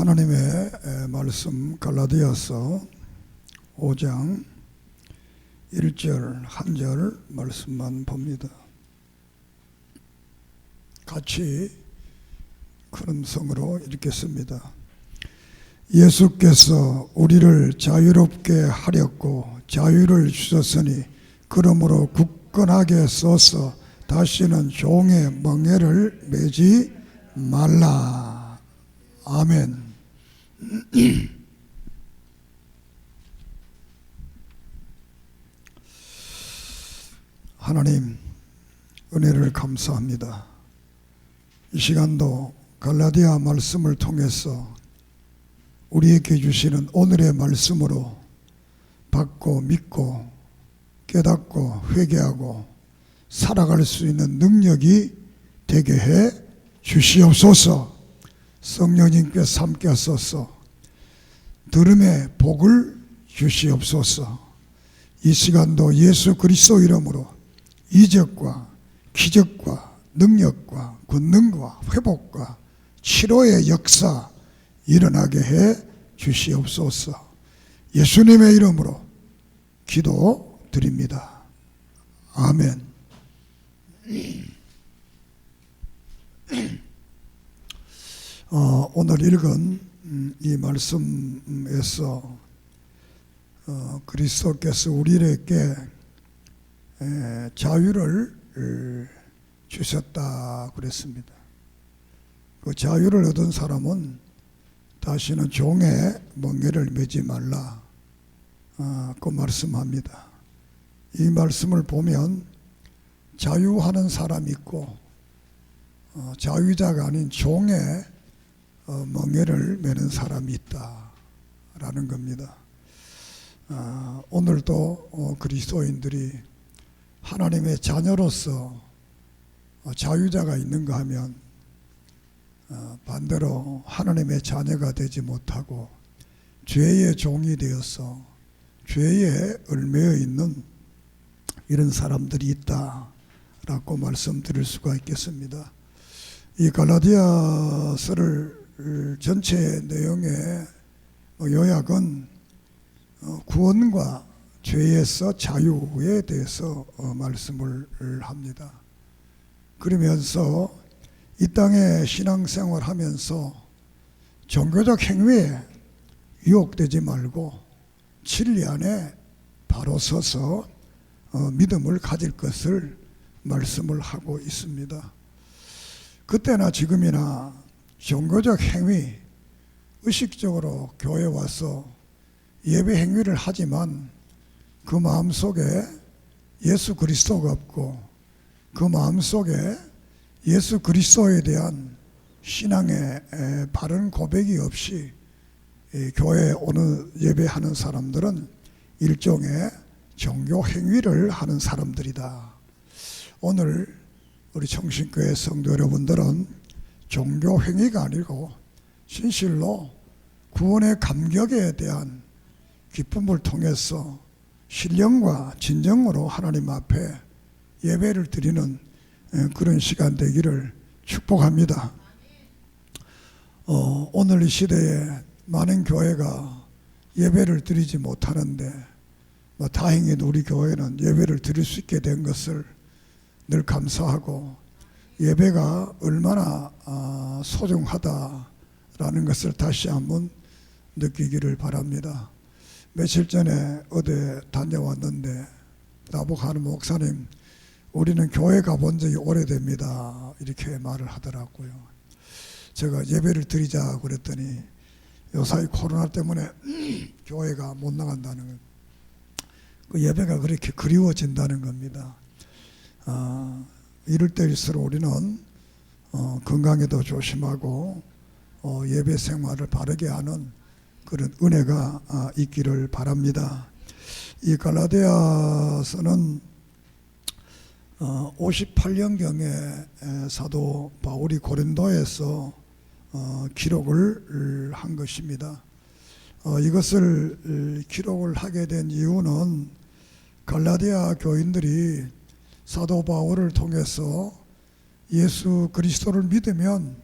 하나님의 말씀 갈라디아서 5장 1절 한 절 말씀만 봅니다. 같이 큰 음성으로 읽겠습니다. 예수께서 우리를 자유롭게 하렸고 자유를 주셨으니 그러므로 굳건하게 서서 다시는 종의 멍에를 매지 말라. 아멘. 하나님 은혜를 감사합니다. 이 시간도 갈라디아 말씀을 통해서 우리에게 주시는 오늘의 말씀으로 받고 믿고 깨닫고 회개하고 살아갈 수 있는 능력이 되게 해 주시옵소서. 성령님께서 함께 하소서. 들음의 복을 주시옵소서. 이 시간도 예수 그리스도 이름으로 이적과 기적과 능력과 권능과 회복과 치료의 역사 일어나게 해 주시옵소서. 예수님의 이름으로 기도드립니다. 아멘. 오늘 읽은 이 말씀에서 그리스도께서 우리에게 자유를 주셨다 그랬습니다. 그 자유를 얻은 사람은 다시는 종의 멍에를 매지 말라 그 말씀합니다. 이 말씀을 보면 자유하는 사람이 있고 자유자가 아닌 종의 멍에를 매는 사람이 있다라는 겁니다. 오늘도 그리스도인들이 하나님의 자녀로서 자유자가 있는가 하면 반대로 하나님의 자녀가 되지 못하고 죄의 종이 되어서 죄에 얽매여 있는 이런 사람들이 있다라고 말씀드릴 수가 있겠습니다. 이 갈라디아서를 전체 내용의 요약은 구원과 죄에서 자유에 대해서 말씀을 합니다. 그러면서 이 땅에 신앙생활 하면서 종교적 행위에 유혹되지 말고 진리 안에 바로 서서 믿음을 가질 것을 말씀을 하고 있습니다. 그때나 지금이나 종교적 행위, 의식적으로 교회에 와서 예배 행위를 하지만 그 마음속에 예수 그리스도가 없고 그 마음속에 예수 그리스도에 대한 신앙의 바른 고백이 없이 교회에 오는 예배하는 사람들은 일종의 종교 행위를 하는 사람들이다. 오늘 우리 청신교회 성도 여러분들은 종교 행위가 아니고 진실로 구원의 감격에 대한 기쁨을 통해서 신령과 진정으로 하나님 앞에 예배를 드리는 그런 시간 되기를 축복합니다. 오늘 이 시대에 많은 교회가 예배를 드리지 못하는데 다행히도 우리 교회는 예배를 드릴 수 있게 된 것을 늘 감사하고 예배가 얼마나 소중하다라는 것을 다시 한번 느끼기를 바랍니다. 며칠 전에 어디 다녀왔는데 나보고 하는 목사님, 우리는 교회 가본 적이 오래됩니다 이렇게 말을 하더라고요. 제가 예배를 드리자 그랬더니 요사이 코로나 때문에 교회가 못 나간다는 것, 그 예배가 그렇게 그리워진다는 겁니다. 이럴 때일수록 우리는 건강에도 조심하고 예배 생활을 바르게 하는 그런 은혜가 있기를 바랍니다. 이 갈라디아서는 58년경에 사도 바울이 고린도에서 기록을 한 것입니다. 이것을 기록을 하게 된 이유는 갈라디아 교인들이 사도 바울을 통해서 예수 그리스도를 믿으면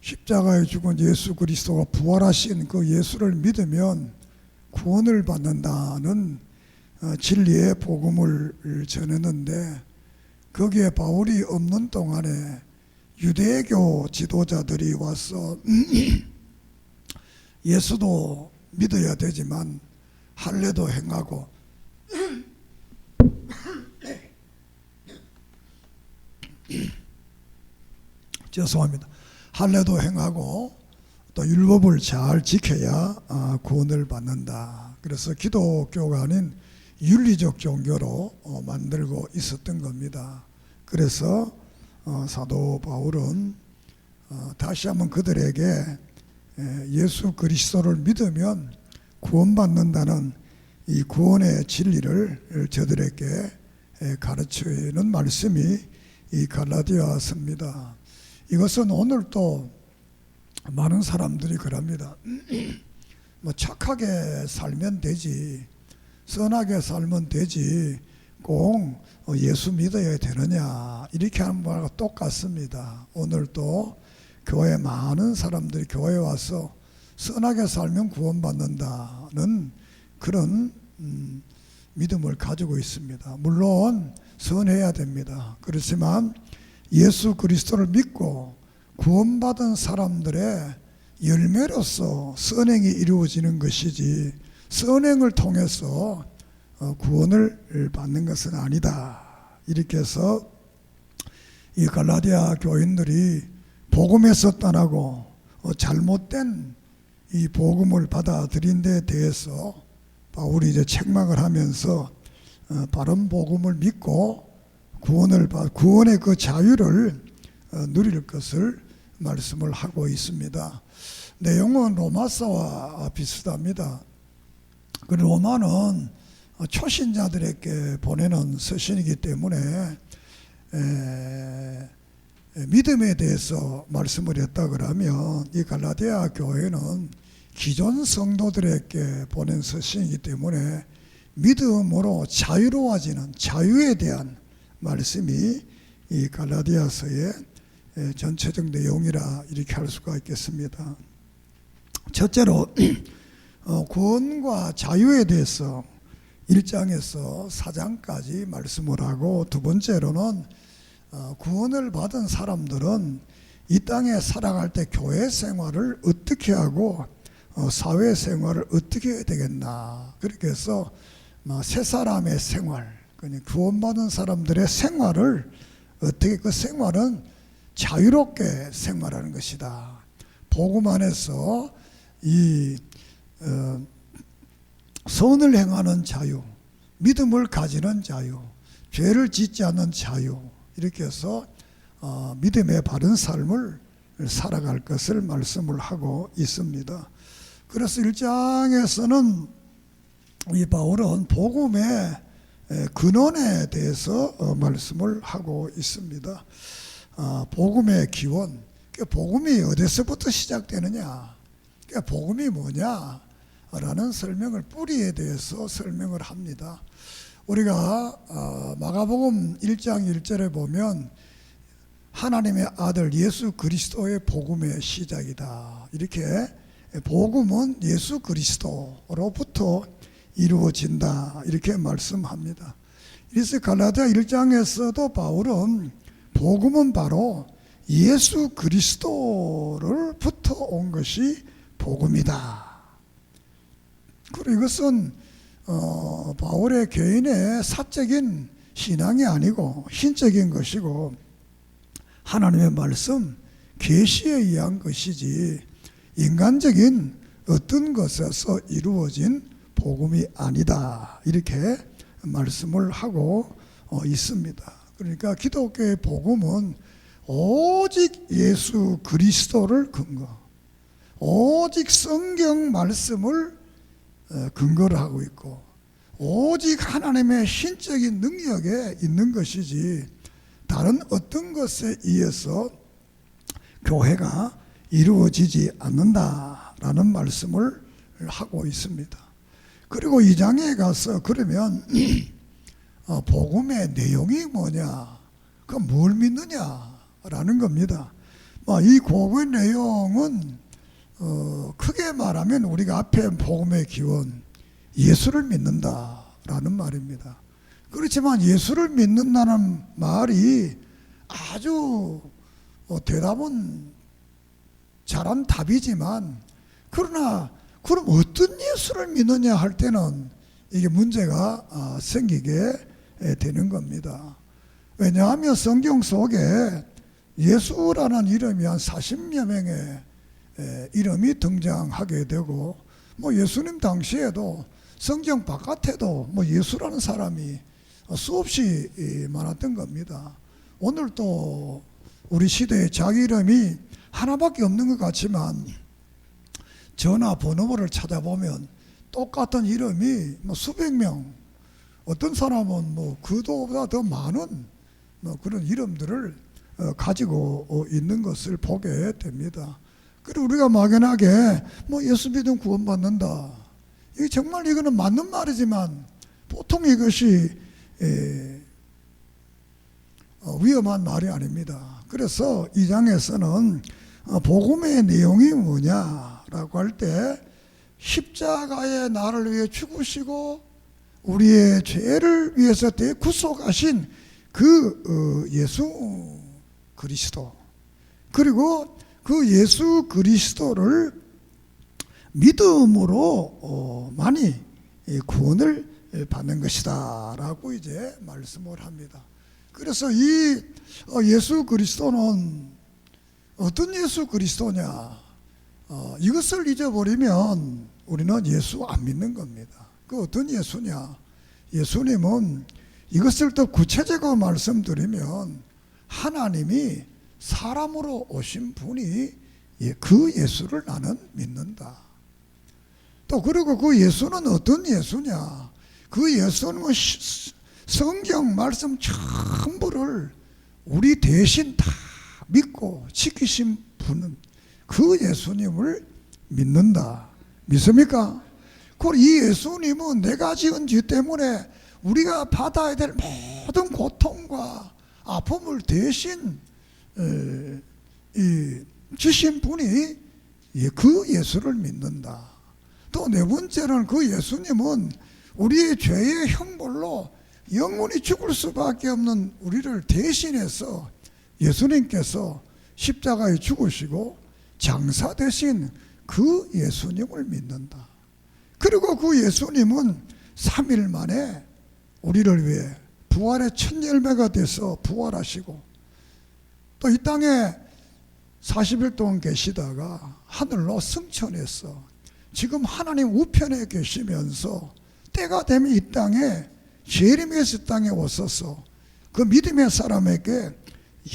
십자가에 죽은 예수 그리스도가 부활하신 그 예수를 믿으면 구원을 받는다는 진리의 복음을 전했는데, 거기에 바울이 없는 동안에 유대교 지도자들이 와서 예수도 믿어야 되지만 할례도 행하고 죄송합니다. 할례도 행하고 또 율법을 잘 지켜야 구원을 받는다. 그래서 기독교가 아닌 윤리적 종교로 만들고 있었던 겁니다. 그래서 사도 바울은 다시 한번 그들에게 예수 그리스도를 믿으면 구원받는다는 이 구원의 진리를 저들에게 가르치는 말씀이 이 갈라디아서입니다. 이것은 오늘도 많은 사람들이 그럽니다. 뭐 착하게 살면 되지, 선하게 살면 되지, 꼭 예수 믿어야 되느냐, 이렇게 하는 거와 똑같습니다. 오늘도 교회 많은 사람들이 교회에 와서 선하게 살면 구원받는다는 그런 믿음을 가지고 있습니다. 물론 선해야 됩니다. 그렇지만 예수 그리스도를 믿고 구원받은 사람들의 열매로서 선행이 이루어지는 것이지, 선행을 통해서 구원을 받는 것은 아니다. 이렇게 해서 이 갈라디아 교인들이 복음에서 떠나고 잘못된 이 복음을 받아들인 데 대해서 바울이 이제 책망을 하면서 바른 복음을 믿고 구원의 그 자유를 누릴 것을 말씀을 하고 있습니다. 내용은 로마서와 비슷합니다. 그 로마는 초신자들에게 보내는 서신이기 때문에 믿음에 대해서 말씀을 했다 그러면, 이 갈라디아 교회는 기존 성도들에게 보낸 서신이기 때문에 믿음으로 자유로워지는 자유에 대한 말씀이 이 갈라디아서의 전체적 내용이라 이렇게 할 수가 있겠습니다. 첫째로 구원과 자유에 대해서 1장에서 4장까지 말씀을 하고, 두 번째로는 구원을 받은 사람들은 이 땅에 살아갈 때 교회 생활을 어떻게 하고 사회 생활을 어떻게 해야 되겠나, 그렇게 해서 새 사람의 생활, 구원받은 사람들의 생활을 어떻게, 그 생활은 자유롭게 생활하는 것이다. 복음 안에서 이 선을 행하는 자유, 믿음을 가지는 자유, 죄를 짓지 않는 자유, 이렇게 해서 믿음의 바른 삶을 살아갈 것을 말씀을 하고 있습니다. 그래서 1장에서는 이 바울은 복음의 근원에 대해서 말씀을 하고 있습니다. 복음의 기원, 복음이 어디서부터 시작되느냐, 복음이 뭐냐 라는 설명을, 뿌리에 대해서 설명을 합니다. 우리가 마가복음 1장 1절에 보면 하나님의 아들 예수 그리스도의 복음의 시작이다, 이렇게 복음은 예수 그리스도로부터 이루어진다, 이렇게 말씀합니다. 그래서 갈라디아 1장에서도 바울은 복음은 바로 예수 그리스도로부터 온 것이 복음이다. 그리고 이것은 바울의 개인의 사적인 신앙이 아니고 신적인 것이고 하나님의 말씀, 계시에 의한 것이지 인간적인 어떤 것에서 이루어진 복음이 아니다, 이렇게 말씀을 하고 있습니다. 그러니까 기독교의 복음은 오직 예수 그리스도를 근거, 오직 성경 말씀을 근거를 하고 있고, 오직 하나님의 신적인 능력에 있는 것이지 다른 어떤 것에 의해서 교회가 이루어지지 않는다라는 말씀을 하고 있습니다. 그리고 2장에 가서 그러면 복음의 내용이 뭐냐, 그 뭘 믿느냐라는 겁니다. 이 복음의 내용은 크게 말하면 우리가 앞에 복음의 기원, 예수를 믿는다라는 말입니다. 그렇지만 예수를 믿는다는 말이 아주 대답은 잘한 답이지만, 그러나 그럼 어떤 예수를 믿느냐 할 때는 이게 문제가 생기게 되는 겁니다. 왜냐하면 성경 속에 예수라는 이름이 한 40여 명의 이름이 등장하게 되고, 예수님 당시에도 성경 바깥에도 예수라는 사람이 수없이 많았던 겁니다. 오늘 또 우리 시대에 자기 이름이 하나밖에 없는 것 같지만 전화번호를 찾아보면 똑같은 이름이 수백 명, 어떤 사람은 그보다 더 많은 그런 이름들을 가지고 있는 것을 보게 됩니다. 그리고 우리가 막연하게 예수 믿으면 구원받는다, 이게 정말 이거는 맞는 말이지만 보통 이것이 위험한 말이 아닙니다. 그래서 이 장에서는 복음의 내용이 뭐냐라고 할 때, 십자가에 나를 위해 죽으시고 우리의 죄를 위해서 대구속하신 그 예수 그리스도, 그리고 그 예수 그리스도를 믿음으로 많이 구원을 받는 것이다 라고 이제 말씀을 합니다. 그래서 이 예수 그리스도는 어떤 예수 그리스도냐, 이것을 잊어버리면 우리는 예수 안 믿는 겁니다. 그 어떤 예수냐, 예수님은 이것을 더 구체적으로 말씀드리면 하나님이 사람으로 오신 분이 그 예수를 나는 믿는다. 또 그리고 그 예수는 어떤 예수냐, 그 예수는 성경 말씀 전부를 우리 대신 다 믿고 지키신 분은 그 예수님을 믿는다. 믿습니까? 그리고 이 예수님은 내가 지은 죄 때문에 우리가 받아야 될 모든 고통과 아픔을 대신 주신 분이 그 예수를 믿는다. 또 네 번째는 그 예수님은 우리의 죄의 형벌로 영원히 죽을 수밖에 없는 우리를 대신해서 예수님께서 십자가에 죽으시고 장사 되신 그 예수님을 믿는다. 그리고 그 예수님은 3일 만에 우리를 위해 부활의 첫 열매가 돼서 부활하시고, 또 이 땅에 40일 동안 계시다가 하늘로 승천해서 지금 하나님 우편에 계시면서 때가 되면 이 땅에 예림에서 땅에 오셔서 그 믿음의 사람에게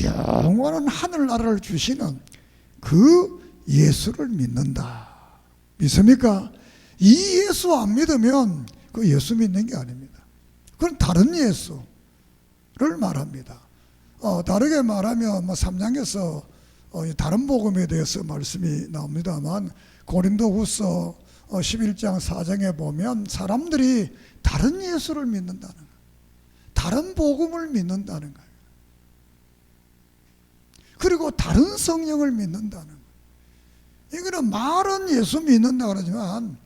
영원한 하늘나라를 주시는 그 예수를 믿는다. 믿습니까? 이 예수 안 믿으면 그 예수 믿는 게 아닙니다. 그건 다른 예수를 말합니다. 다르게 말하면 3장에서 다른 복음에 대해서 말씀이 나옵니다만, 고린도후서 11장 4장에 보면 사람들이 다른 예수를 믿는다는 거예요. 다른 복음을 믿는다는 거예요. 그리고 다른 성령을 믿는다는 거예요. 이거는 말은 예수 믿는다 그러지만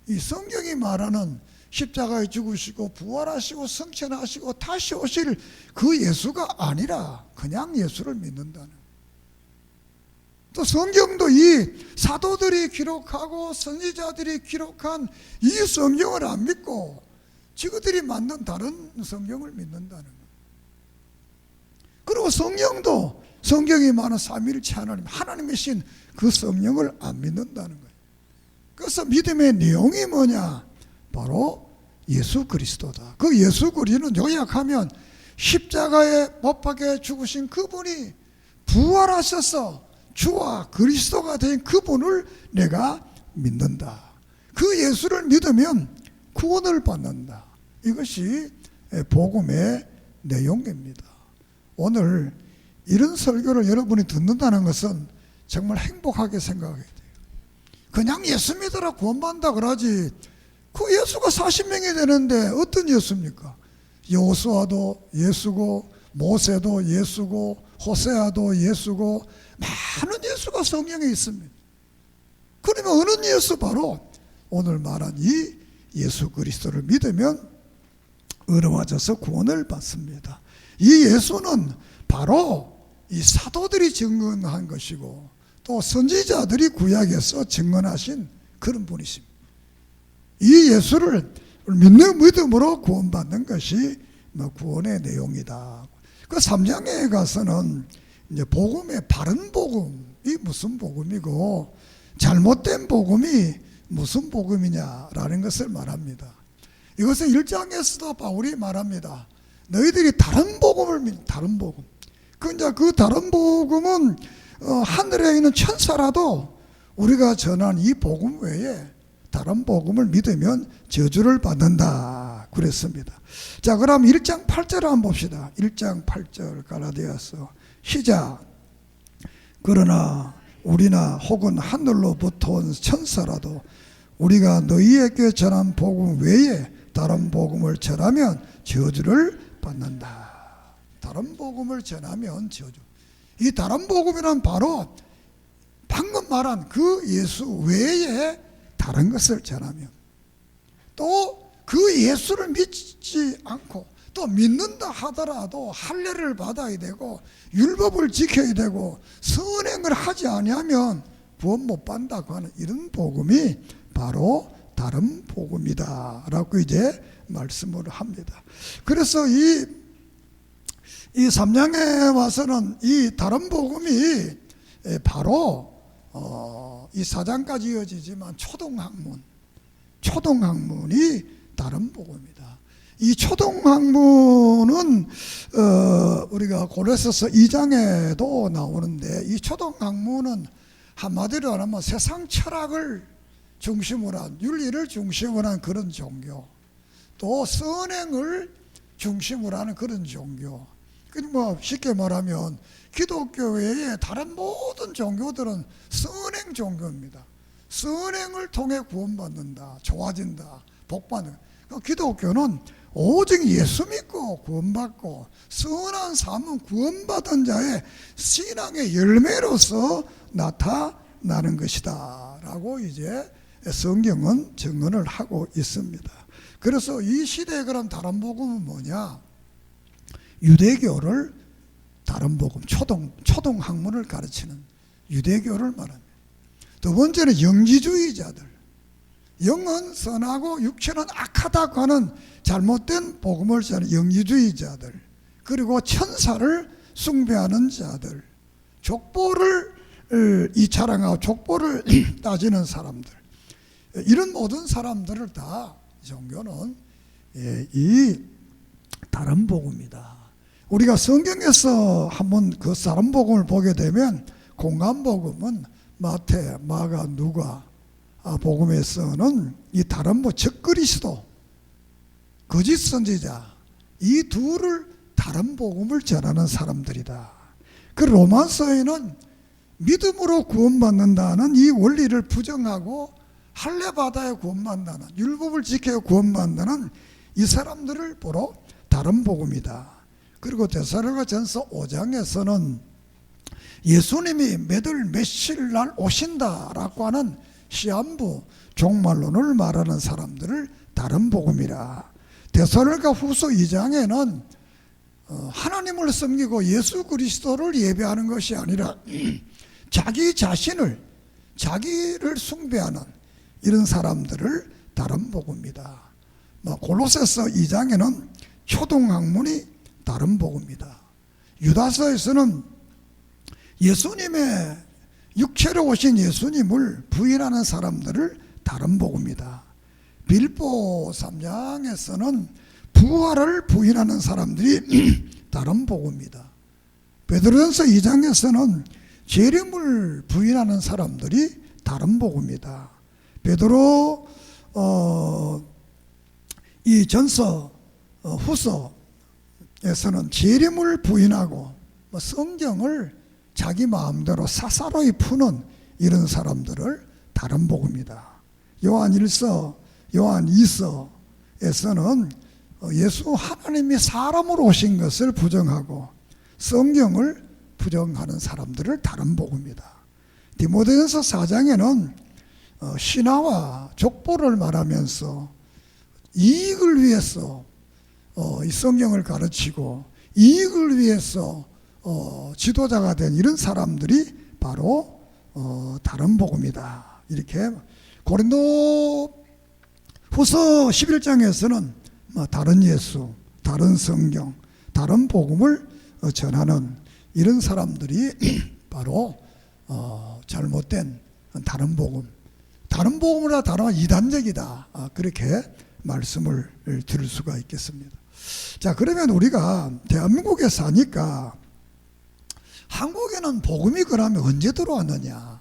이 성경이 말하는 십자가에 죽으시고 부활하시고 승천하시고 다시 오실 그 예수가 아니라 그냥 예수를 믿는다는 거예요. 또 성경도 이 사도들이 기록하고 선지자들이 기록한 이 성경을 안 믿고 지그들이 만든 다른 성경을 믿는다는 거예요. 그리고 성령도 성경이 말하는 삼위일체 하나님이신 그 성령을 안 믿는다는 거예요. 그래서 믿음의 내용이 뭐냐? 바로 예수 그리스도다. 그 예수 그리스도는 요약하면 십자가에 못 박혀 죽으신 그분이 부활하셔서 주와 그리스도가 된 그분을 내가 믿는다. 그 예수를 믿으면 구원을 받는다. 이것이 복음의 내용입니다. 오늘 이런 설교를 여러분이 듣는다는 것은 정말 행복하게 생각해야 돼요. 그냥 예수 믿어라 구원받는다 그러지, 그 예수가 40명이 되는데 어떤 예수입니까? 여호수아도 예수고, 모세도 예수고, 호세아도 예수고, 많은 예수가 성경에 있습니다. 그러면 어느 예수? 바로 오늘 말한 이 예수 그리스도를 믿으면 의로워져서 구원을 받습니다. 이 예수는 바로 이 사도들이 증언한 것이고 또 선지자들이 구약에서 증언하신 그런 분이십니다. 이 예수를 믿는 믿음으로 구원받는 것이 구원의 내용이다. 그 3장에 가서는 이제 복음의 바른 복음이 무슨 복음이고 잘못된 복음이 무슨 복음이냐라는 것을 말합니다. 이것은 1장에서도 바울이 말합니다. 너희들이 다른 복음을 믿, 다른 복음. 그 다른 복음은 하늘에 있는 천사라도 우리가 전한 이 복음 외에 다른 복음을 믿으면 저주를 받는다 그랬습니다. 자, 그럼 1장 8절을 한번 봅시다. 1장 8절 갈라디아서 시작. 그러나 우리나 혹은 하늘로부터 온 천사라도 우리가 너희에게 전한 복음 외에 다른 복음을 전하면 저주를 받는다. 다른 복음을 전하면 저주. 이 다른 복음이란 바로 방금 말한 그 예수 외에 다른 것을 전하면 또 그 예수를 믿지 않고 또 믿는다 하더라도 할례를 받아야 되고 율법을 지켜야 되고 선행을 하지 아니하면 구원 못 받는다고 하는 이런 복음이 바로 다른 복음이다 라고 이제 말씀을 합니다. 그래서 이 3장에 와서는 이 다른 복음이 바로 이 4장까지 이어지지만 초동학문이 다른 복음이다. 이 초동학문은 우리가 고린도서 2장에도 나오는데 이 초동학문은 한마디로 하면 세상 철학을 중심으로 한 윤리를 중심으로 한 그런 종교, 또 선행을 중심으로 하는 그런 종교. 뭐 쉽게 말하면 기독교 외에 다른 모든 종교들은 선행 종교입니다. 선행을 통해 구원받는다, 좋아진다, 복받는. 기독교는 오직 예수 믿고 구원받고 선한 삶은 구원받은 자의 신앙의 열매로서 나타나는 것이다 라고 이제 성경은 증언을 하고 있습니다. 그래서 이 시대에 그런 다른 복음은 뭐냐? 유대교를 다른 복음, 초동학문을 가르치는 유대교를 말합니다. 두 번째는 영지주의자들. 영은 선하고 육체는 악하다고 하는 잘못된 복음을 전하는 영지주의자들. 그리고 천사를 숭배하는 자들. 족보를 자랑하고 족보를 따지는 사람들. 이런 모든 사람들을 다 종교는 이 다른 복음이다. 우리가 성경에서 한번 그 다른 복음을 보게 되면 공간 복음은 마태, 마가, 누가 복음에서는 이 다른 즉 그리스도, 거짓 선지자 이 둘을 다른 복음을 전하는 사람들이다. 그 로마서에는 믿음으로 구원받는다는 이 원리를 부정하고 할례 받아야 구원받는다는, 율법을 지켜야 구원받는다는 이 사람들을 보러 다른 복음이다. 그리고 데살로니가전서 5장에서는 예수님이 며칠 날 오신다라고 하는 시한부 종말론을 말하는 사람들을 다른 복음이라. 데살로니가 후서 2장에는 하나님을 섬기고 예수 그리스도를 예배하는 것이 아니라 자기 자신을, 자기를 숭배하는 이런 사람들을 다른 복음이다. 골로새서 2장에는 초동학문이 다른 복음이다. 유다서에서는 예수님의 육체로 오신 예수님을 부인하는 사람들을 다른 복음이다. 빌보 3장에서는 부활을 부인하는 사람들이 다른 복음이다. 베드로전서 2장에서는 재림을 부인하는 사람들이 다른 복음이다. 베드로 이 전서 후서에서는 재림을 부인하고 성경을 자기 마음대로 사사로이 푸는 이런 사람들을 다른 복음이다. 요한 1서, 요한 2서에서는 예수 하나님이 사람으로 오신 것을 부정하고 성경을 부정하는 사람들을 다른 복음이다. 디모데전서 4장에는 신화와 족보를 말하면서 이익을 위해서 이 성경을 가르치고 이익을 위해서 지도자가 된 이런 사람들이 바로 다른 복음이다. 이렇게 고린도 후서 11장에서는 다른 예수, 다른 성경, 다른 복음을 전하는 이런 사람들이 바로 잘못된 다른 복음, 다른 복음이라 다른 이단적이다. 그렇게 말씀을 드릴 수가 있겠습니다. 자, 그러면 우리가 대한민국에 사니까 한국에는 복음이 그러면 언제 들어왔느냐?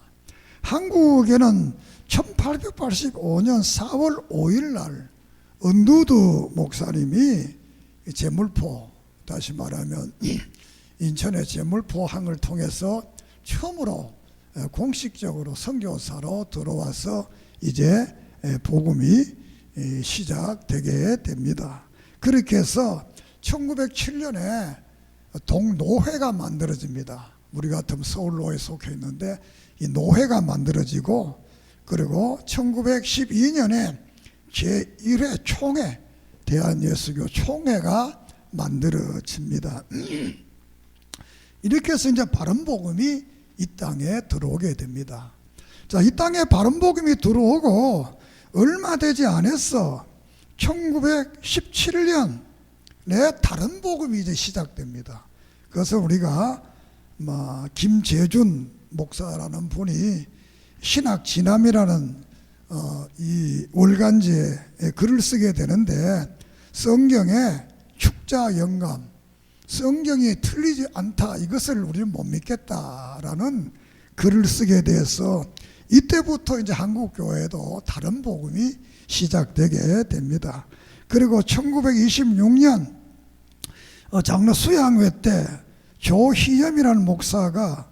한국에는 1885년 4월 5일 날 은두드 목사님이 제물포, 다시 말하면 인천의 제물포항을 통해서 처음으로 공식적으로 선교사로 들어와서 이제 복음이 시작되게 됩니다. 그렇게 해서 1907년에 동노회가 만들어집니다. 우리 같으면 서울노회에 속해 있는데 이 노회가 만들어지고, 그리고 1912년에 제1회 총회, 대한예수교 총회가 만들어집니다. 이렇게 해서 이제 바른 복음이 이 땅에 들어오게 됩니다. 자, 이 땅에 바른 복음이 들어오고 얼마 되지 않았어 1917년에 다른 복음이 이제 시작됩니다. 그래서 우리가 김재준 목사라는 분이 신학진함이라는 이 월간지에 글을 쓰게 되는데, 성경에 축자 영감, 성경이 틀리지 않다, 이것을 우리는 못 믿겠다라는 글을 쓰게 돼서 이때부터 이제 한국 교회도 다른 복음이 시작되게 됩니다. 그리고 1926년 장로 수양회 때 조희염이라는 목사가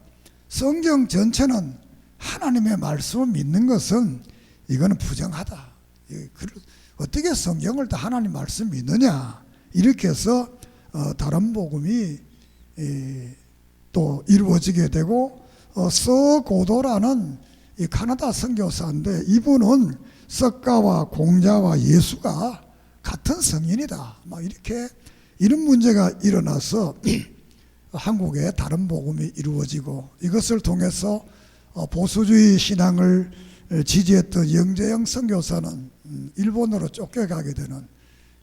성경 전체는 하나님의 말씀을 믿는 것은 이거는 부정하다. 어떻게 성경을 다 하나님 말씀 믿느냐, 이렇게 해서 다른 복음이 또 이루어지게 되고, 서고도라는 이 카나다 선교사인데 이분은 석가와 공자와 예수가 같은 성인이다, 이렇게 이런 문제가 일어나서 한국에 다른 복음이 이루어지고, 이것을 통해서 보수주의 신앙을 지지했던 영재영 선교사는 일본으로 쫓겨가게 되는,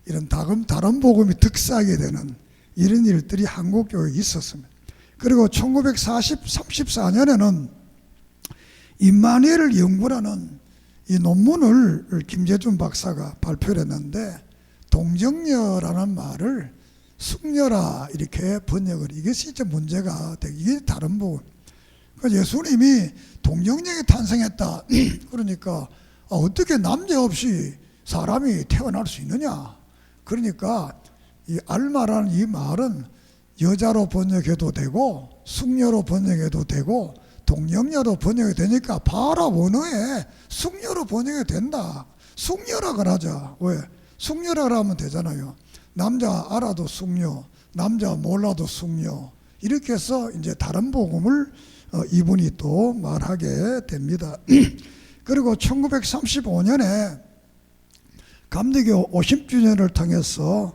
이런 다른 복음이 득세하게 되는 이런 일들이 한국 교회에 있었습니다. 그리고 1934년에는 임마누엘 연구라는 이 논문을 김재준 박사가 발표를 했는데, 동정녀라는 말을 숙녀라 이렇게 번역을, 이것이 진짜 문제가 되게, 이게 다른 복음. 그러니까 예수님이 동정녀에 탄생했다. 그러니까 어떻게 남자 없이 사람이 태어날 수 있느냐? 그러니까 이 알마라는 이 말은 여자로 번역해도 되고 숙녀로 번역해도 되고 동정녀로 번역이 되니까 바라 원어에 숙녀로 번역이 된다. 숙녀라 그러자. 왜? 숙녀라 그러면 되잖아요. 남자 알아도 숙녀, 남자 몰라도 숙녀. 이렇게 해서 이제 다른 복음을 이분이 또 말하게 됩니다. 그리고 1935년에 감리교 50주년을 통해서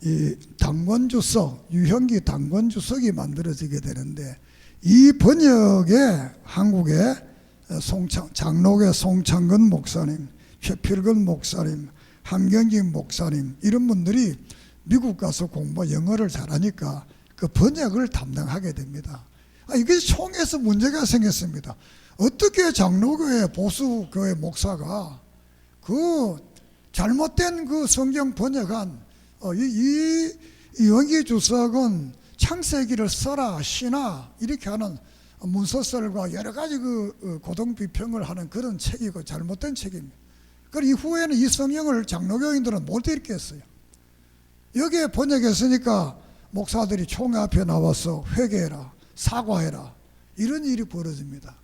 이 당권주석, 유형기 당권주석이 만들어지게 되는데, 이 번역에 한국의 장로교 송창근 목사님, 최필근 목사님, 함경진 목사님, 이런 분들이 미국 가서 영어를 잘하니까 그 번역을 담당하게 됩니다. 이게 총에서 문제가 생겼습니다. 어떻게 장로교회 보수교회 목사가 그 잘못된 그 성경 번역한 이 영기 주석은 창세기를 써라 시나 이렇게 하는 문서설과 여러 가지 그 고등 비평을 하는 그런 책이고 잘못된 책입니다. 그리고 이후에는 이 성경을 장로교인들은 못 읽겠어요. 여기에 번역했으니까 목사들이 총회 앞에 나와서 회개해라, 사과해라, 이런 일이 벌어집니다.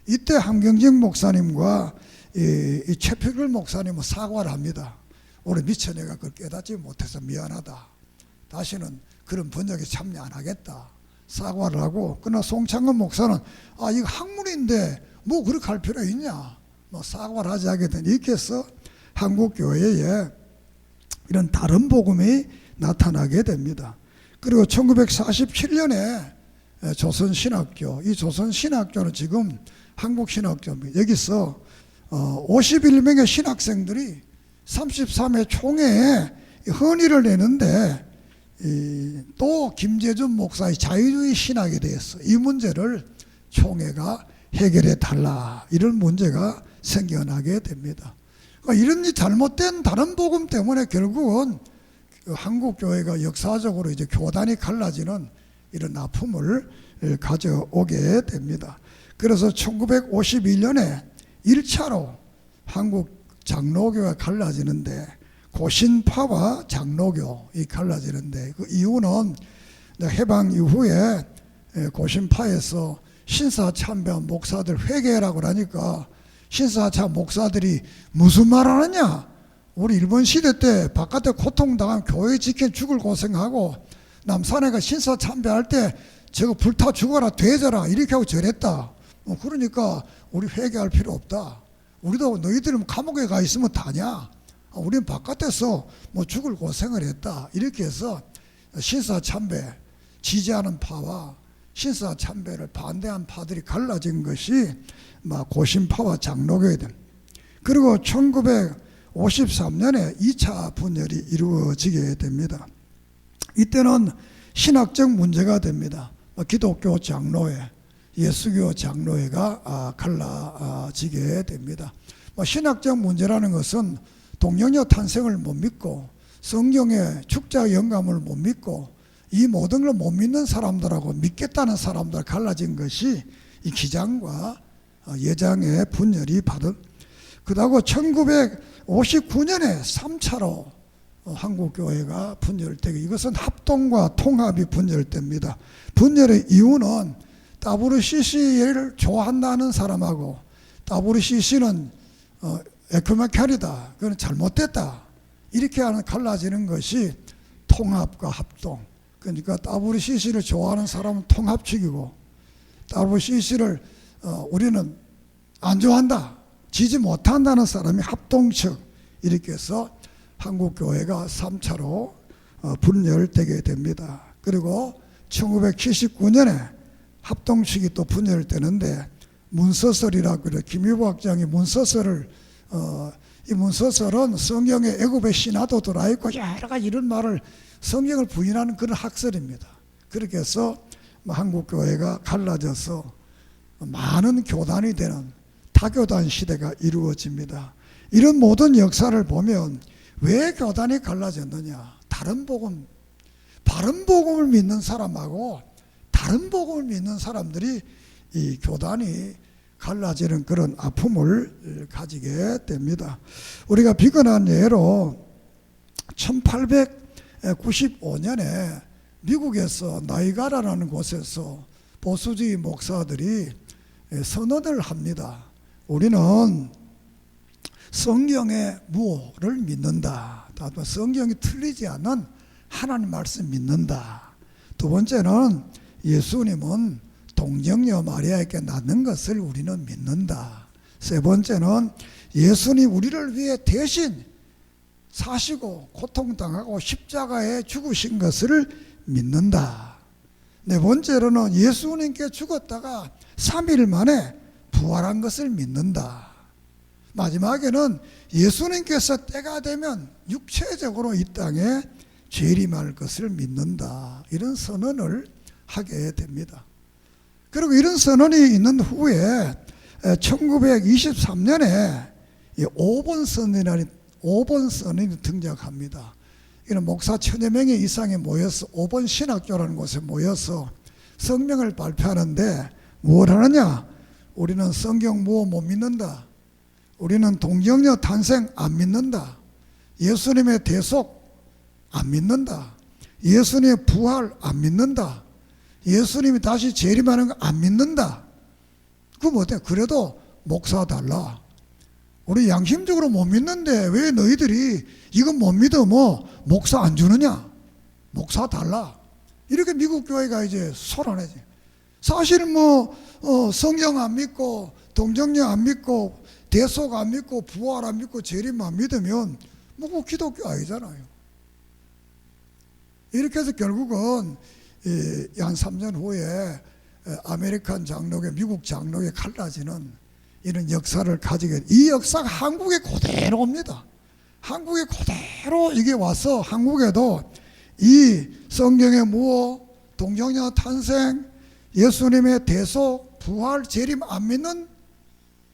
이때 함경진 목사님과 이 최필근 목사님은 사과를 합니다. 올해 미처 내가 그걸 깨닫지 못해서 미안하다. 다시는 그런 번역에 참여 안 하겠다. 사과를 하고, 그러나 송창건 목사는 이거 학문인데 뭐 그렇게 할 필요 있냐, 뭐 사과를 하지 하게 되니, 이렇게 해서 한국 교회에 이런 다른 복음이 나타나게 됩니다. 그리고 1947년에 조선신학교, 이 조선신학교는 지금 한국신학교입니다. 여기서 51명의 신학생들이 33회 총회에 헌의를 내는데, 또 김재준 목사의 자유주의 신학에 대해서 이 문제를 총회가 해결해 달라, 이런 문제가 생겨나게 됩니다. 그러니까 이런 잘못된 다른 복음 때문에 결국은 한국 교회가 역사적으로 이제 교단이 갈라지는 이런 아픔을 가져오게 됩니다. 그래서 1951년에 1차로 한국 장로교가 갈라지는데, 고신파와 장로교이 갈라지는데, 그 이유는 해방 이후에 고신파에서 신사참배한 목사들 회개라고 하니까, 신사참 목사들이 무슨 말 하느냐, 우리 일본 시대 때 바깥에 고통당한 교회 지켜 죽을 고생하고 남산에 가 신사참배할 때 저거 불타 죽어라 되져라 이렇게 하고 절했다. 그러니까 우리 회개할 필요 없다. 우리도 너희들은 감옥에 가 있으면 다냐, 우리는 바깥에서 뭐 죽을 고생을 했다. 이렇게 해서 신사참배 지지하는 파와 신사참배를 반대한 파들이 갈라진 것이 고신파와 장로교회들. 그리고 1953년에 2차 분열이 이루어지게 됩니다. 이때는 신학적 문제가 됩니다. 기독교 장로회, 예수교 장로회가 갈라지게 됩니다. 신학적 문제라는 것은 동정녀 탄생을 못 믿고 성경의 축자 영감을 못 믿고 이 모든 걸 못 믿는 사람들하고 믿겠다는 사람들 갈라진 것이 이 기장과 예장의 분열이 받은. 그러고 1959년에 3차로 한국교회가 분열되고, 이것은 합동과 통합이 분열됩니다. 분열의 이유는 WCC를 좋아한다는 사람하고 WCC는 에큐메칼이다, 그건 잘못됐다, 이렇게 하는 갈라지는 것이 통합과 합동. 그러니까 WCC를 좋아하는 사람은 통합측이고, WCC를 우리는 안 좋아한다, 지지 못한다는 사람이 합동측, 이렇게 해서 한국교회가 3차로 분열되게 됩니다. 그리고 1979년에 합동측이 또 분열되는데, 문서설이라고 그래요. 김유보 학장이 문서설을 이 문서설은 성경에 애굽의 신화도 들어있고 여러 가지 이런 말을, 성경을 부인하는 그런 학설입니다. 그렇게 해서 한국교회가 갈라져서 많은 교단이 되는 다교단 시대가 이루어집니다. 이런 모든 역사를 보면 왜 교단이 갈라졌느냐, 다른 복음, 바른 복음을 믿는 사람하고 다른 복음을 믿는 사람들이 이 교단이 갈라지는 그런 아픔을 가지게 됩니다. 우리가 비근한 예로 1895년에 미국에서 나이가라라는 곳에서 보수주의 목사들이 선언을 합니다. 우리는 성경의 무오를 믿는다. 성경이 틀리지 않는 하나님 말씀 믿는다. 두 번째는 예수님은 동정녀 마리아에게 낳는 것을 우리는 믿는다. 세 번째는 예수님 우리를 위해 대신 사시고 고통당하고 십자가에 죽으신 것을 믿는다. 네 번째로는 예수님께 죽었다가 3일 만에 부활한 것을 믿는다. 마지막에는 예수님께서 때가 되면 육체적으로 이 땅에 재림할 것을 믿는다. 이런 선언을 하게 됩니다. 그리고 이런 선언이 있는 후에 1923년에 5번 선언이 등장합니다. 이는 목사 1000여 명 이상이 모여서 5번 신학교라는 곳에 모여서 성명을 발표하는데, 뭘 하느냐, 우리는 성경 무오 못 믿는다, 우리는 동정녀 탄생 안 믿는다, 예수님의 대속 안 믿는다, 예수님의 부활 안 믿는다, 예수님이 다시 재림하는 거 안 믿는다. 그거 못해. 그래도 목사 달라. 우리 양심적으로 못 믿는데 왜 너희들이 이건 못 믿어 뭐 목사 안 주느냐? 목사 달라. 이렇게 미국 교회가 이제 솟아내지. 사실 성령 안 믿고 동정령 안 믿고 대속 안 믿고 부활 안 믿고 재림 안 믿으면 그 기독교 아니잖아요. 이렇게 해서 결국은 한 3년 후에 아메리칸 장로교, 미국 장로교 갈라지는 이런 역사를 가지게, 이 역사가 한국에 그대로 옵니다. 한국에 그대로 이게 와서 한국에도 이 성경의 무호, 동정녀 탄생, 예수님의 대속, 부활, 재림 안 믿는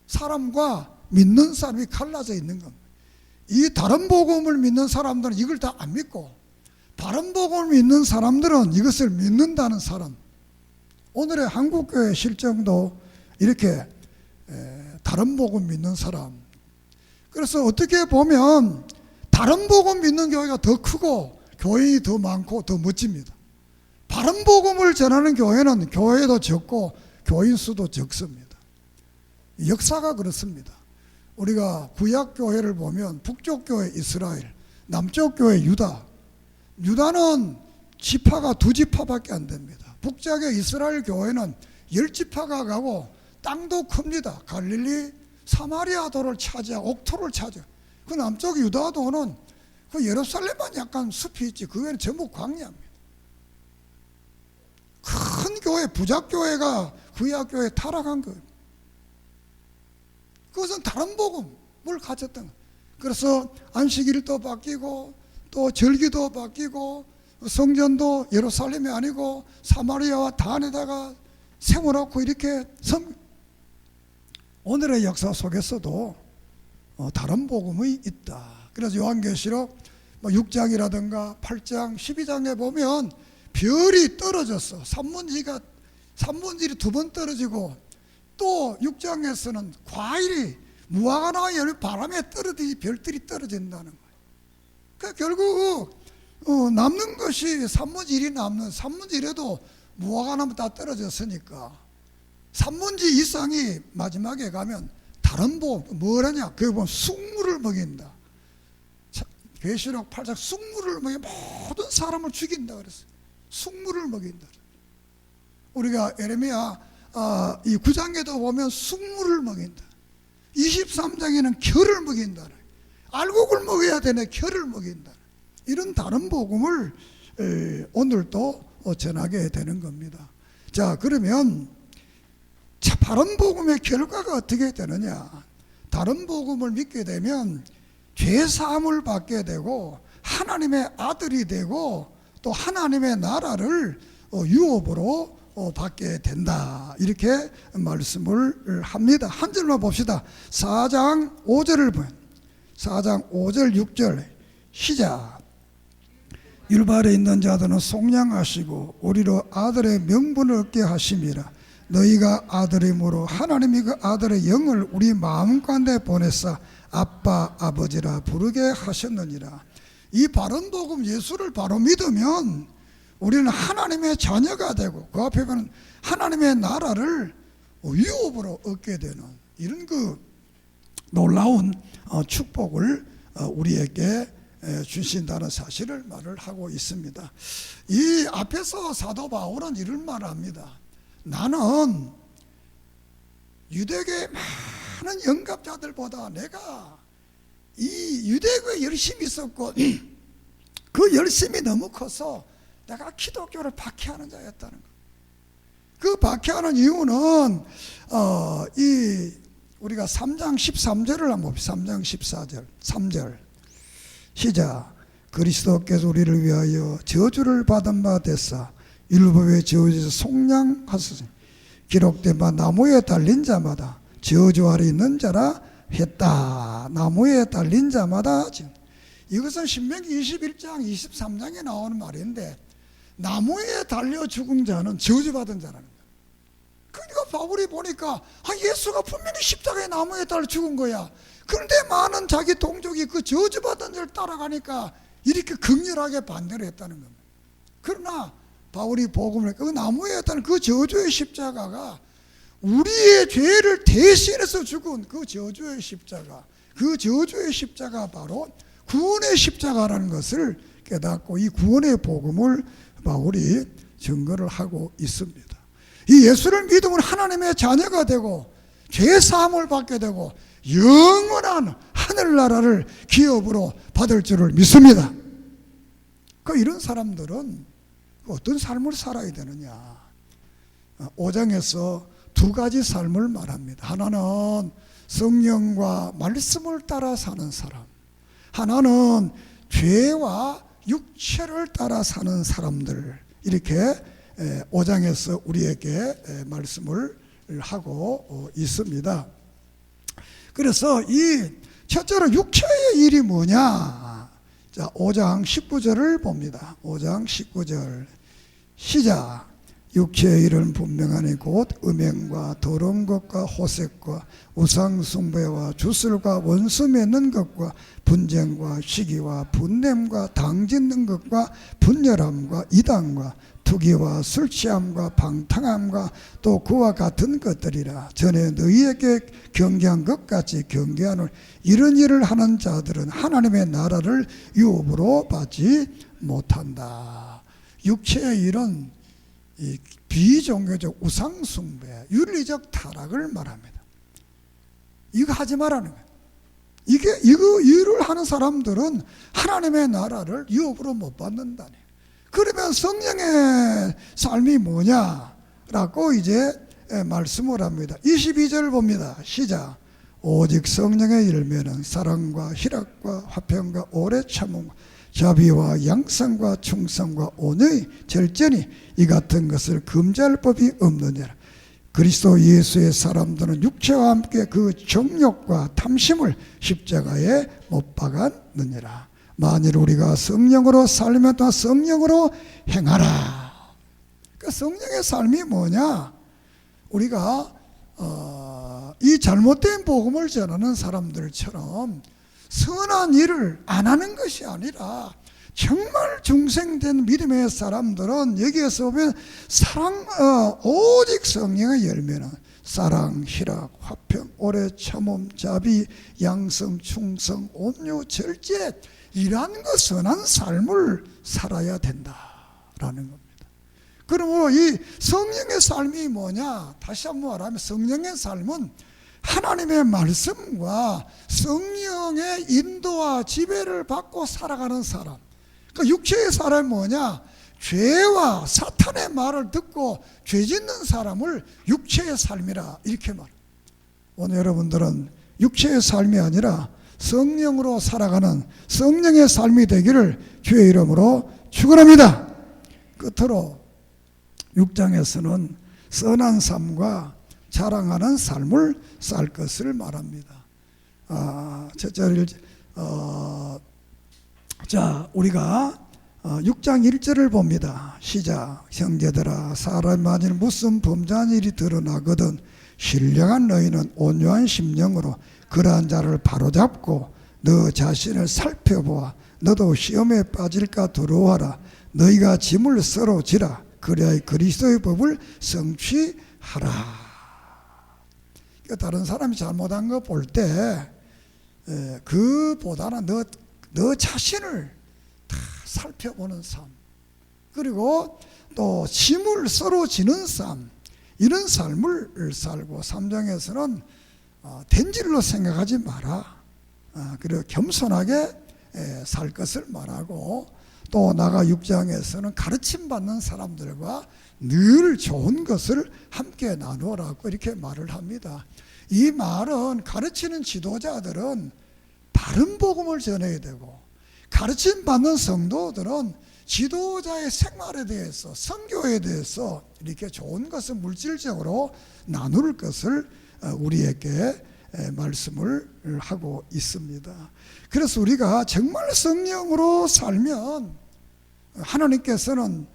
사람과 믿는 사람이 갈라져 있는 겁니다. 이 다른 복음을 믿는 사람들은 이걸 다 안 믿고, 다른 복음을 믿는 사람들은 이것을 믿는다는 사람. 오늘의 한국교회 실정도 이렇게 다른 복음 믿는 사람. 그래서 어떻게 보면 다른 복음 믿는 교회가 더 크고 교인이 더 많고 더 멋집니다. 다른 복음을 전하는 교회는 교회도 적고 교인 수도 적습니다. 역사가 그렇습니다. 우리가 구약 교회를 보면 북쪽 교회 이스라엘, 남쪽 교회 유다. 유다는 지파가 2지파밖에 안 됩니다. 북쪽의 이스라엘 교회는 10지파가 가고 땅도 큽니다. 갈릴리, 사마리아도를 차지하고 옥토를 차지하고, 그 남쪽 유다도는 그 예루살렘만 약간 숲이 있지 그 외에는 전부 광야입니다. 큰 교회, 부작교회가 구약교회에 타락한 거예요. 그것은 다른 복음을 가졌던 거예요. 그래서 안식일도 바뀌고 또 절기도 바뀌고 성전도 예루살렘이 아니고 사마리아와 단에다가 세워놓고 이렇게 오늘의 역사 속에서도 다른 복음이 있다. 그래서 요한계시록 6장이라든가 8장, 12장에 보면 별이 떨어졌어. 산문지가 2번 떨어지고, 또 6장에서는 과일이 무화과나 열 바람에 떨어지지 별들이 떨어진다는 거예요. 그러니까 결국 남는 것이 산문지 1이 남는, 산문지 1에도 무화과나무 다 떨어졌으니까 산문지 이상이 마지막에 가면 다른 복음, 뭐라냐? 그게 보면 숙물을 먹인다. 계시록 8장 숙물을 먹여 모든 사람을 죽인다 그랬어요. 숙물을 먹인다. 우리가 에레미야 이 9장에도 보면 숙물을 먹인다. 23장에는 결을 먹인다. 알곡을 먹어야 되네. 결을 먹인다. 이런 다른 복음을 오늘도 전하게 되는 겁니다. 자, 그러면 다른 복음의 결과가 어떻게 되느냐? 다른 복음을 믿게 되면 죄사함을 받게 되고 하나님의 아들이 되고 또 하나님의 나라를 유업으로 받게 된다. 이렇게 말씀을 합니다. 한 절만 봅시다. 4장 5절을 보면 4장 5절 6절 시작. 율발에 있는 자들은 속량하시고 우리로 아들의 명분을 얻게 하심이라. 너희가 아들이므로 하나님이 그 아들의 영을 우리 마음가운데 보내사 아빠 아버지라 부르게 하셨느니라. 이 바른 복음 예수를 바로 믿으면 우리는 하나님의 자녀가 되고 그 앞에 보면 하나님의 나라를 유업으로 얻게 되는 이런 그 놀라운 축복을 우리에게 주신다는 사실을 말을 하고 있습니다. 이 앞에서 사도 바울은 이런 말을 합니다. 나는 유대교의 많은 영갑자들보다 내가 이 유대교에 열심히 있었고 그 열심이 너무 커서 내가 기독교를 박해하는 자였다는 것. 그 박해하는 이유는 우리가 3장 13절을 한번 봅시다. 3장 14절 3절 시작. 그리스도께서 우리를 위하여 저주를 받은 바 됐사 율법의 저주에서 속량하소서. 기록된 바 나무에 달린 자마다 저주 아래 있는 자라 했다. 나무에 달린 자마다. 이것은 신명기 21장 23장에 나오는 말인데 나무에 달려 죽은 자는 저주받은 자라는 거야. 그러니까 바울이 보니까 예수가 분명히 십자가에 나무에 달려 죽은 거야. 그런데 많은 자기 동족이 그 저주받은 자를 따라가니까 이렇게 극렬하게 반대를 했다는 겁니다. 그러나 바울이 복음을 그 나무에 달린 그 저주의 십자가가 우리의 죄를 대신해서 죽은 그 저주의 십자가, 그 저주의 십자가 바로 구원의 십자가라는 것을 깨닫고 이 구원의 복음을 바울이 증거를 하고 있습니다. 이 예수를 믿으면 하나님의 자녀가 되고 죄 사함을 받게 되고 영원한 하늘나라를 기업으로 받을 줄을 믿습니다. 이런 사람들은 어떤 삶을 살아야 되느냐? 5장에서 두 가지 삶을 말합니다. 하나는 성령과 말씀을 따라 사는 사람, 하나는 죄와 육체를 따라 사는 사람들, 이렇게 5장에서 우리에게 말씀을 하고 있습니다. 그래서 이 첫째로 육체의 일이 뭐냐? 자, 5장 19절을 봅니다. 5장 19절 시작. 육체의 일은 분명하니 곧 음행과 더러운 것과 호색과 우상숭배와 주술과 원수 맺는 것과 분쟁과 시기와 분냄과 당짓는 것과 분열함과 이단과 투기와 술취함과 방탕함과 또 그와 같은 것들이라. 전에 너희에게 경계한 것 같이 경계하는 이런 일을 하는 자들은 하나님의 나라를 유업으로 받지 못한다. 육체의 일은 이 비종교적 우상숭배, 윤리적 타락을 말합니다. 이거 하지 말라는 거예요. 이거 일을 하는 사람들은 하나님의 나라를 유업으로 못 받는다니. 그러면 성령의 삶이 뭐냐라고 이제 말씀을 합니다. 22절 봅니다. 시작. 오직 성령의 열매는 사랑과 희락과 화평과 오래 참음과 자비와 양성과 충성과 온유의 절제니 이 같은 것을 금지할 법이 없느니라. 그리스도 예수의 사람들은 육체와 함께 그 정욕과 탐심을 십자가에 못 박았느니라. 만일 우리가 성령으로 살면 또 성령으로 행하라. 그러니까 성령의 삶이 뭐냐? 우리가 이 잘못된 복음을 전하는 사람들처럼 선한 일을 안 하는 것이 아니라 정말 중생된 믿음의 사람들은 여기에서 보면 오직 성령의 열매는 사랑, 희락, 화평, 오래 참음, 자비, 양성, 충성, 온유, 절제, 이러한 그 선한 삶을 살아야 된다라는 겁니다. 그러므로 이 성령의 삶이 뭐냐? 다시 한번 말하면 성령의 삶은 하나님의 말씀과 성령의 인도와 지배를 받고 살아가는 사람. 그러니까 육체의 사람이 뭐냐? 죄와 사탄의 말을 듣고 죄 짓는 사람을 육체의 삶이라 이렇게 말합니다. 오늘 여러분들은 육체의 삶이 아니라 성령으로 살아가는 성령의 삶이 되기를 주의 이름으로 축원합니다. 끝으로 6장에서는 선한 삶과 자랑하는 삶을 살 것을 말합니다. 자, 우리가 6장 1절을 봅니다. 시작. 형제들아, 사람이 만일 무슨 범죄한 일이 드러나거든 신령한 너희는 온유한 심령으로 그러한 자를 바로잡고 너 자신을 살펴보아 너도 시험에 빠질까 두려워하라. 너희가 짐을 서로 지라. 그래야 그리스도의 법을 성취하라. 다른 사람이 잘못한 거 볼 때 그보다는 너 자신을 다 살펴보는 삶, 그리고 또 짐을 서로 지는 삶, 이런 삶을 살고 3장에서는 된질로 생각하지 마라. 그리고 겸손하게 살 것을 말하고, 또 나가 6장에서는 가르침받는 사람들과 늘 좋은 것을 함께 나누라고 이렇게 말을 합니다. 이 말은 가르치는 지도자들은 바른 복음을 전해야 되고, 가르침받는 성도들은 지도자의 생활에 대해서, 선교에 대해서 이렇게 좋은 것을 물질적으로 나눌 것을 우리에게 말씀을 하고 있습니다. 그래서 우리가 정말 성령으로 살면 하나님께서는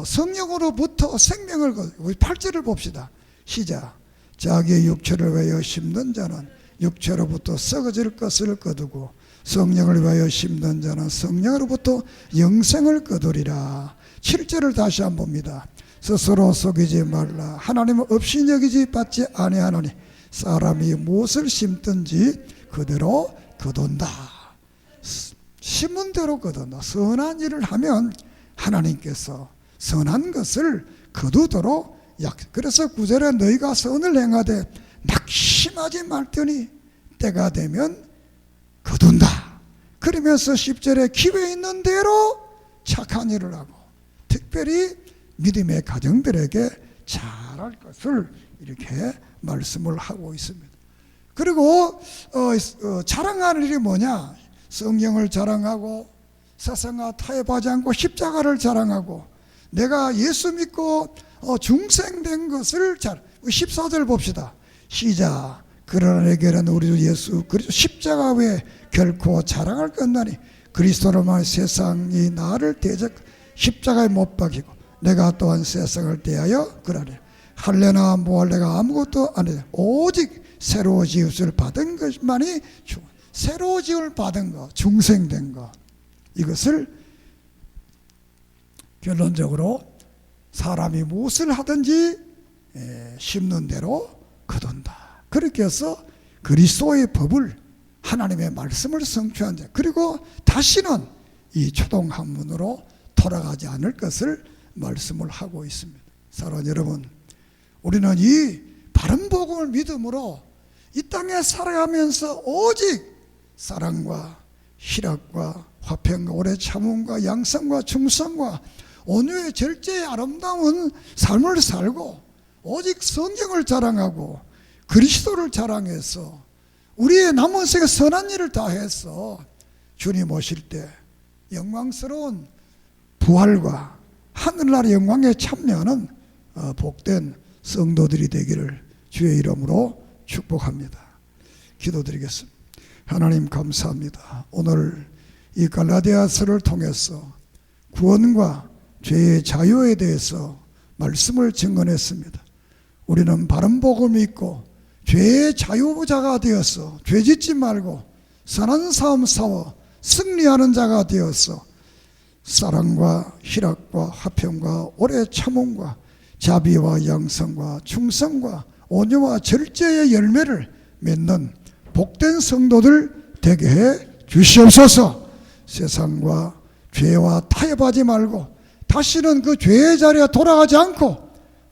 성령으로부터 생명을, 8절을 봅시다. 시작. 자기의 육체를 위하여 심는 자는 육체로부터 썩어질 것을 거두고 성령을 위하여 심는 자는 성령으로부터 영생을 거두리라. 7절을 다시 한번 봅니다. 스스로 속이지 말라. 하나님은 없이 여기지 받지 아니하노니 사람이 무엇을 심든지 그대로 거둔다. 심은 대로 거둔다. 선한 일을 하면 하나님께서 선한 것을 거두도록 그래서 9절에 너희가 선을 행하되 낙심하지 말더니 때가 되면 거둔다. 그러면서 10절에 기회 있는 대로 착한 일을 하고 특별히 믿음의 가정들에게 잘할 것을 이렇게 말씀을 하고 있습니다. 그리고 자랑하는 일이 뭐냐? 성경을 자랑하고 세상과 타협하지 않고 십자가를 자랑하고 내가 예수 믿고 중생된 것을 14절 봅시다. 시작. 그러나 내게는 우리 주 예수 그리스도 십자가 외에 결코 자랑할 것 없나니 그리스도로만 세상이 나를 대적 십자가에 못 박히고 내가 또한 세상을 대하여 그러니 할래나 뭐할래가 아무것도 안 해. 오직 새로 지음을 받은 것만이 새로 지음을 받은 것, 중생된 것, 이것을 결론적으로 사람이 무엇을 하든지 심는 대로 거둔다. 그렇게 해서 그리스도의 법을 하나님의 말씀을 성취한 자, 그리고 다시는 이 초동학문으로 돌아가지 않을 것을 말씀을 하고 있습니다. 사랑하는 여러분, 우리는 이 바른 복음을 믿음으로 이 땅에 살아가면서 오직 사랑과 희락과 화평과 오래 참음과 양성과 충성과 온유의 절제의 아름다운 삶을 살고 오직 성경을 자랑하고 그리스도를 자랑해서 우리의 남은 생에 선한 일을 다해서 주님 오실 때 영광스러운 부활과 하늘나라의 영광에 참여하는 복된 성도들이 되기를 주의 이름으로 축복합니다. 기도드리겠습니다. 하나님 감사합니다. 오늘 이 갈라디아서를 통해서 구원과 죄의 자유에 대해서 말씀을 증언했습니다. 우리는 바른 복음을 믿고 죄의 자유자가 되어서 죄짓지 말고 선한 삶 싸워 승리하는 자가 되어서 사랑과 희락과 화평과 오래 참음과 자비와 양성과 충성과 온유와 절제의 열매를 맺는 복된 성도들 되게 해 주시옵소서. 세상과 죄와 타협하지 말고 다시는 그 죄의 자리에 돌아가지 않고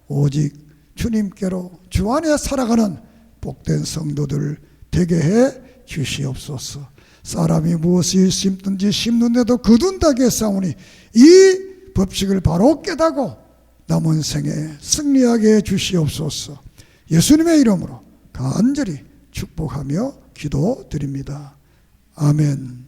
오직 주님께로 주 안에 살아가는 복된 성도들 되게 해 주시옵소서. 사람이 무엇을 심든지 심는데도 거둔다게 했사오니 이 법칙을 바로 깨닫고 남은 생에 승리하게 해 주시옵소서. 예수님의 이름으로 간절히 축복하며 기도드립니다. 아멘.